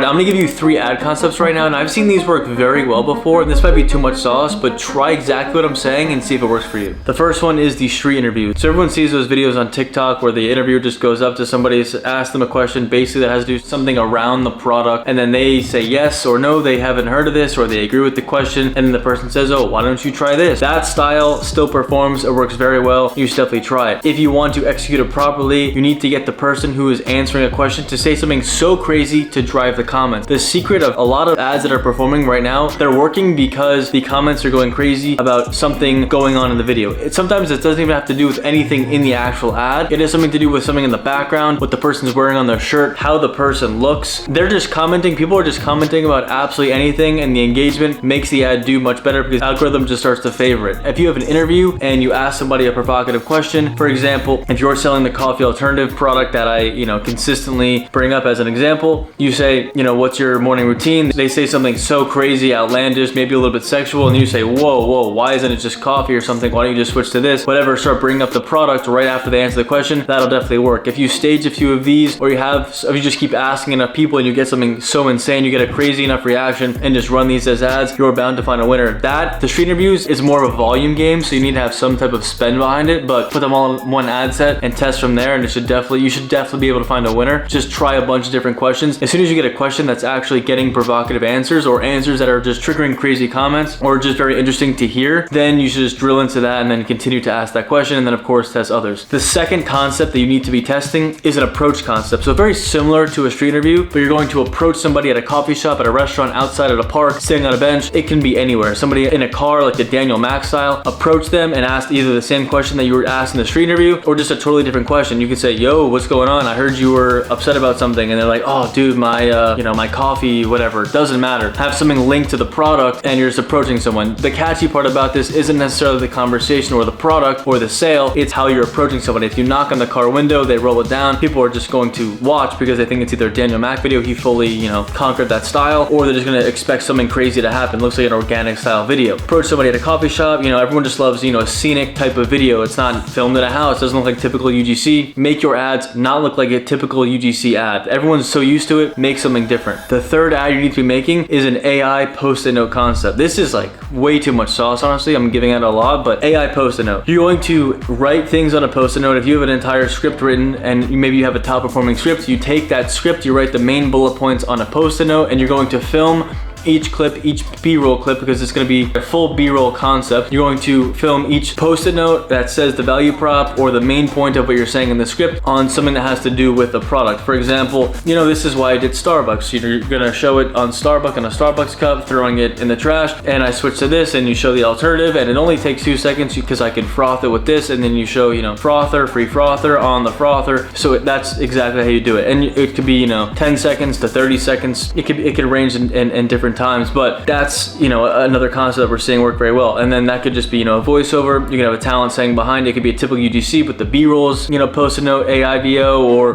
right, I'm gonna give you 3 ad concepts right now, and I've seen these work very well before, and this might be too much sauce, but try exactly what I'm saying and see if it works for you. The first one is the street interview. So everyone sees those videos on TikTok where the interviewer just goes up to somebody, asks them a question basically that has to do something around the product, and then they say yes or no, they haven't heard of this, or they agree with the question, and then the person says, oh, why don't you try this? That style still performs, it works very well. You should definitely try it. If you want to execute it properly, you need to get the person who is answering a question to say something so crazy to drive the comments. The secret of a lot of ads that are performing right now, they're working because the comments are going crazy about something going on in the video. Sometimes it doesn't even have to do with anything in the actual ad. It has something to do with something in the background, what the person's wearing on their shirt, how the person looks. They're just commenting, people are just commenting about absolutely anything, and the engagement makes the ad do much better because the algorithm just starts to favor it. If you have an interview and you ask somebody a provocative question, for example, if you're selling the coffee alternative product that I, consistently bring up as an example, you say, what's your morning routine? They say something so crazy, outlandish, maybe a little bit sexual, and you say, whoa, why isn't it just coffee or something? Why don't you just switch to this? Whatever, start bringing up the product right after they answer the question. That'll definitely work. If you stage a few of these, or if you just keep asking enough people and you get something so insane, you get a crazy enough reaction, and just run these as ads, you're bound to find a winner. The street interviews is more of a volume game, so you need to have some type of spend behind it, but put them all in one ad set and test from there, and you should definitely be able to find a winner. Just try a bunch of different questions. As soon as you get a question that's actually getting provocative answers, or answers that are just triggering crazy comments, or just very interesting to hear, then you should just drill into that and then continue to ask that question, and then of course test others. The second concept that you need to be testing is an approach concept. So very similar to a street interview, but you're going to approach somebody at a coffee shop, at a restaurant, outside at a park, sitting on a bench. It can be anywhere. Somebody in a car, like the Daniel Mac style, approach them and ask either the same question that you were asked in the street interview, or just a totally different question. You could say, yo, what's going on? I heard you were upset about something. And they're like, oh dude, my coffee, whatever. It doesn't matter. Have something linked to the product, and you're just approaching someone. The catchy part about this isn't necessarily the conversation or the product or the sale, it's how you're approaching somebody. If you knock on the car window, they roll it down, people are just going to watch because they think it's either Daniel Mac video, he fully, conquered that style, or they're just gonna expect something crazy to happen. Looks like an organic style video. Approach somebody at a coffee shop, everyone just loves, a scenic type of video. It's not filmed in a house, doesn't look like typical UGC. Make your ads not look like a typical UGC ad. Everyone's so used to it, make something different. The third ad you need to be making is an AI post-it note concept. This is like way too much sauce, honestly. I'm giving out a lot, but AI post-it note. You're going to write things on a post-it note. If you have an entire script written and maybe you have a top performing script, you take that script, you write the main bullet points on a post-it note, and you're going to film each clip, each B-roll clip, because it's going to be a full B-roll concept. You're going to film each post-it note that says the value prop or the main point of what you're saying in the script on something that has to do with the product. For example, this is why I did Starbucks. You're going to show it on Starbucks in a Starbucks cup, throwing it in the trash, and I switch to this, and you show the alternative, and it only takes 2 seconds because I can froth it with this, and then you show, frother, free frother on the frother. So that's exactly how you do it. And it could be, 10 seconds to 30 seconds. It could range in different times, but that's another concept that we're seeing work very well. And then that could just be a voiceover. You can have a talent saying behind it. It could be a typical UGC, but the B-rolls, post-it note, AI VO, or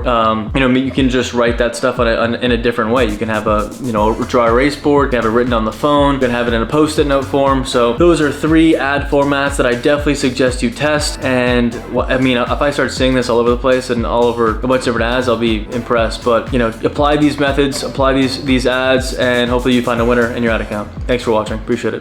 you can just write that stuff in a different way. You can have a dry erase board, you can have it written on the phone, you can have it in a post-it note form. So those are 3 ad formats that I definitely suggest you test. And if I start seeing this all over the place and all over a bunch of different ads, I'll be impressed. But apply these methods, apply these ads, and hopefully you find a winner in your ad account. Thanks for watching. Appreciate it.